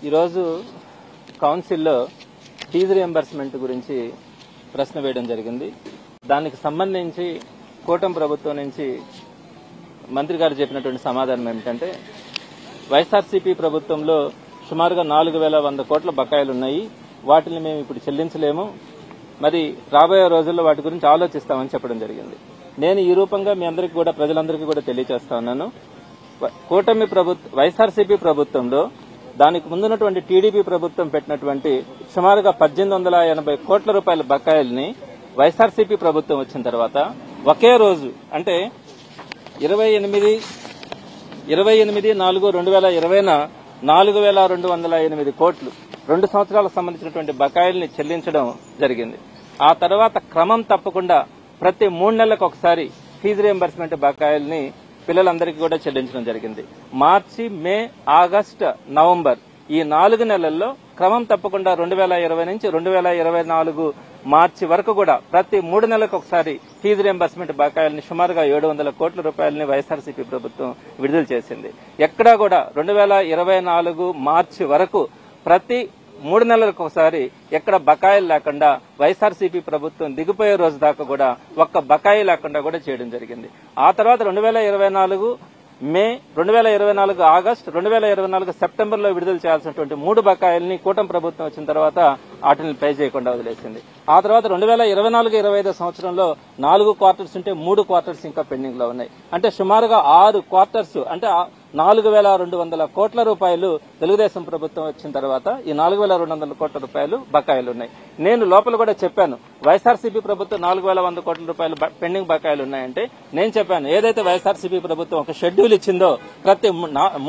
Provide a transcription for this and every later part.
ఈరోజు కౌన్సిల్లో fee reimbursement గురించి ప్రశ్న వేయడం జరిగింది. దానికి సంబంధించి కూటమి ప్రభుత్వం నుంచి మంత్రి గారు చెప్పినటువంటి సమాధానం ఏమిటంటే, వైఎస్ఆర్సీపీ ప్రభుత్వంలో సుమారుగా 4100 కోట్ల బకాయిలు ఉన్నాయి. వాటిని మేము ఇప్పుడు చెల్లించలేము. మరి రాబోయే రోజుల్లో వాటి గురించి ఆలోచిస్తామని చెప్పడం జరిగింది. నేను ఈ రూపంగా మీ అందరికీ కూడా ప్రజలందరికీ కూడా తెలియజేస్తా ఉన్నాను. కూటమి ప్రభుత్వం వైఎస్ఆర్సీపీ ప్రభుత్వంలో దానికి ముందున్నటువంటి టీడీపీ ప్రభుత్వం పెట్టినటువంటి సుమారుగా 1880 కోట్ల రూపాయల బకాయిల్ని వైఎస్ఆర్సీపీ ప్రభుత్వం వచ్చిన తర్వాత ఒకే రోజు అంటే 28/4/2020న 4208 కోట్లు 2 సంవత్సరాలకు సంబంధించినటువంటి బకాయిల్ని చెల్లించడం జరిగింది. ఆ తర్వాత క్రమం తప్పకుండా ప్రతి 3 నెలలకు ఒకసారి ఫీజు రియంబర్స్మెంట్ బకాయిల్ని పిల్లలందరికీ కూడా చెల్లించడం జరిగింది. మార్చి, మే, ఆగస్టు, నవంబర్ ఈ 4 నెలల్లో క్రమం తప్పకుండా 2020 నుంచి 2024 మార్చి వరకు కూడా ప్రతి 3 నెలలకు ఒకసారి ఫీజు రియంబర్స్మెంట్ బకాయిల్ని సుమారుగా 700 కోట్ల రూపాయలని వైఎస్ఆర్సీపీ ప్రభుత్వం విడుదల చేసింది. ఎక్కడా కూడా 2024 మార్చి వరకు ప్రతి 3 నెలలకు ఒకసారి ఎక్కడ బకాయిలు లేకుండా వైఎస్ఆర్సీపీ ప్రభుత్వం దిగిపోయే రోజు దాకా కూడా ఒక్క బకాయి లేకుండా కూడా చేయడం జరిగింది. ఆ తర్వాత 2024 మే, 2024 ఆగస్టు, 2024 సెప్టెంబర్లో విడుదల చేయాల్సినటువంటి 3 బకాయిల్ని కూటమి ప్రభుత్వం వచ్చిన తర్వాత వాటిని పే చేయకుండా వదిలేసింది. ఆ తర్వాత 2024-25 సంవత్సరంలో 4 క్వార్టర్స్ ఉంటే 3 క్వార్టర్స్ ఇంకా పెండింగ్ లో ఉన్నాయి. అంటే సుమారుగా 6 క్వార్టర్స్ అంటే 4200 కోట్ల రూపాయలు తెలుగుదేశం ప్రభుత్వం వచ్చిన తర్వాత ఈ 4200 కోట్ల రూపాయలు బకాయిలు ఉన్నాయి. నేను లోపల కూడా చెప్పాను, వైఎస్ఆర్సీపీ ప్రభుత్వం 4100 కోట్ల రూపాయలు పెండింగ్ బకాయిలు ఉన్నాయంటే నేను చెప్పాను, ఏదైతే వైఎస్ఆర్సీపీ ప్రభుత్వం ఒక షెడ్యూల్ ఇచ్చిందో ప్రతి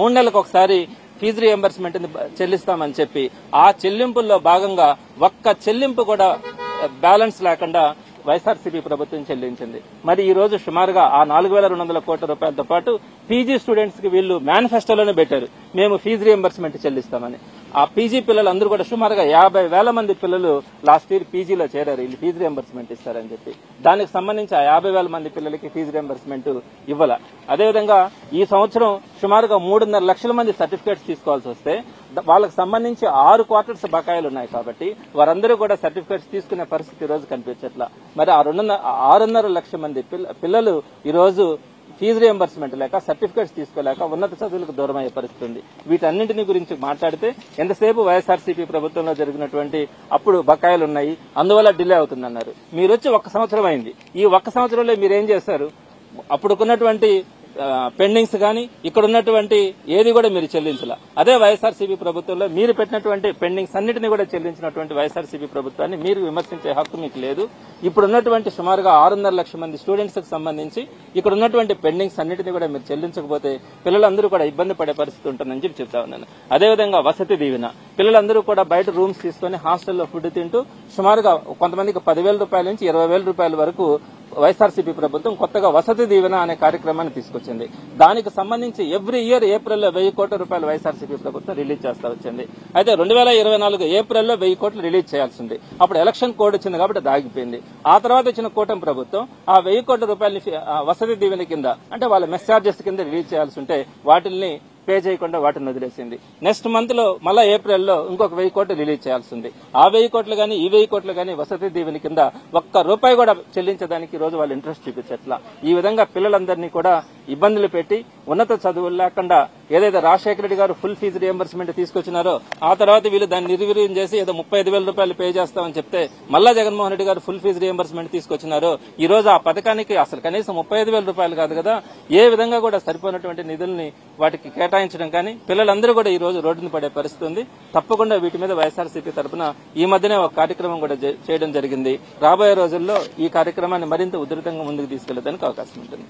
3 నెలలకు ఒకసారి ఫీజు రియంబర్స్మెంట్ చెల్లిస్తామని చెప్పి ఆ చెల్లింపుల్లో భాగంగా ఒక్క చెల్లింపు కూడా బ్యాలెన్స్ లేకుండా వైఎస్ఆర్సీపీ ప్రభుత్వం చెల్లించింది. మరి ఈ రోజు సుమారుగా ఆ 4200 కోట్ల రూపాయలతో పాటు పీజీ స్టూడెంట్స్ కి వీళ్ళు మేనిఫెస్టోలోనే పెట్టారు, మేము ఫీజు రియంబర్స్మెంట్ చెల్లిస్తామని. ఆ పీజీ పిల్లలు అందరూ కూడా సుమారుగా 50,000 మంది పిల్లలు లాస్ట్ ఇయర్ పీజీలో చేరారు, వీళ్ళు ఫీజు రియంబర్స్మెంట్ ఇస్తారని చెప్పి. దానికి సంబంధించి ఆ 50,000 మంది పిల్లలకి ఫీజు రియంబర్స్మెంట్ ఇవ్వాల. అదేవిధంగా ఈ సంవత్సరం సుమారుగా 3.5 లక్షల మంది సర్టిఫికేట్స్ తీసుకోవాల్సి వస్తే వాళ్ళకి సంబంధించి 6 క్వార్టర్స్ బకాయిలు ఉన్నాయి కాబట్టి వారందరూ కూడా సర్టిఫికేట్స్ తీసుకునే పరిస్థితి ఈ రోజు కనిపించట్లా. మరి ఆ 6.5 లక్షల మంది పిల్లలు ఈ రోజు ఫీజు రియంబర్స్మెంట్ లేక సర్టిఫికేట్స్ తీసుకోలేక ఉన్నత చదువులకు దూరమయ్యే పరిస్థితి ఉంది. వీటన్నింటినీ గురించి మాట్లాడితే ఎంతసేపు వైఎస్ఆర్సీపీ ప్రభుత్వంలో జరిగినటువంటి అప్పుడు బకాయిలు ఉన్నాయి, అందువల్ల డిలే అవుతుందన్నారు. మీరు వచ్చి 1 సంవత్సరం అయింది. ఈ 1 సంవత్సరంలో మీరేం చేశారు? అప్పుడుకున్నటువంటి పెండింగ్స్ గానీ ఇక్కడ ఉన్నటువంటి ఏది కూడా మీరు చెల్లించాల. అదే వైఎస్ఆర్సీపీ ప్రభుత్వంలో మీరు పెట్టినటువంటి పెండింగ్స్ అన్నింటినీ కూడా చెల్లించినటువంటి వైఎస్ఆర్సీపీ ప్రభుత్వాన్ని మీరు విమర్శించే హక్కు మీకు లేదు. ఇప్పుడు ఉన్నటువంటి సుమారుగా 6.5 లక్షల మంది స్టూడెంట్స్ కి సంబంధించి ఇక్కడ ఉన్నటువంటి పెండింగ్స్ అన్నింటినీ కూడా మీరు చెల్లించకపోతే పిల్లలందరూ కూడా ఇబ్బంది పడే పరిస్థితి ఉంటుందని చెప్పి చెప్తా ఉన్నాను. అదేవిధంగా వసతి దీవెన, పిల్లలందరూ కూడా బయట రూమ్స్ తీసుకుని హాస్టల్లో ఫుడ్ తింటూ సుమారుగా కొంతమందికి 10,000 రూపాయల నుంచి 20,000 రూపాయల వరకు వైఎస్ఆర్సీపీ ప్రభుత్వం కొత్తగా వసతి దీవెన అనే కార్యక్రమాన్ని తీసుకొచ్చింది. దానికి సంబంధించి ఎవ్రీ ఇయర్ ఏప్రిల్లో 1000 కోట్ల రూపాయలు వైఎస్ఆర్సీపీ ప్రభుత్వం రిలీజ్ చేస్తా వచ్చింది. అయితే 2024 ఏప్రిల్లో 1000 కోట్లు రిలీజ్ చేయాల్సింది. అప్పుడు ఎలక్షన్ కోడ్ వచ్చింది కాబట్టి దాగిపోయింది. ఆ తర్వాత వచ్చిన కూటమి ప్రభుత్వం ఆ 1000 కోట్ల రూపాయలని వసతి దీవెన కింద అంటే వాళ్ళ మెస్ చార్జెస్ కింద రిలీజ్ చేయాల్సి ఉంటే వాటిని పే చేయకుండా వాటిని వదిలేసింది. నెక్స్ట్ మంత్ లో మళ్ళా ఏప్రిల్లో ఇంకొక 1000 కోట్లు రిలీజ్ చేయాల్సింది. ఆ 1000 కోట్లు గానీ ఈ 1000 కోట్లు గానీ వసతి దీవెన కింద ఒక్క రూపాయి కూడా చెల్లించడానికి ఈ రోజు వాళ్ళు ఇంట్రెస్ట్ చూపించట్లా. ఈ విధంగా పిల్లలందరినీ కూడా ఇబ్బందులు పెట్టి ఉన్నత చదువులు లేకుండా ఏదైతే రాజశేఖర రెడ్డి గారు ఫుల్ ఫీజు రియంబర్స్మెంట్ తీసుకొచ్చినారో ఆ తర్వాత వీళ్ళు దాన్ని నిర్వీర్యం చేసి ఏదో 35,000 రూపాయలు పే చేస్తామని చెప్తే మళ్ళా జగన్మోహన్ రెడ్డి గారు ఫుల్ ఫీజు రియంబర్స్మెంట్ తీసుకొచ్చినారో ఈ రోజు ఆ పథకానికి అసలు కనీసం 35,000 రూపాయలు కాదు కదా, ఏ విధంగా కూడా సరిపోయినటువంటి నిధుల్ని వాటికి కేటాయించడం కానీ పిల్లలందరూ కూడా ఈ రోజు రోడ్డును పడే పరిస్థితి ఉంది. తప్పకుండా వీటి మీద వైఎస్ఆర్సీపీ తరఫున ఈ మధ్యనే ఒక కార్యక్రమం కూడా చేయడం జరిగింది. రాబోయే రోజుల్లో ఈ కార్యక్రమాన్ని మరింత ఉధృతంగా ముందుకు తీసుకెళ్లడానికి అవకాశం ఉంటుంది.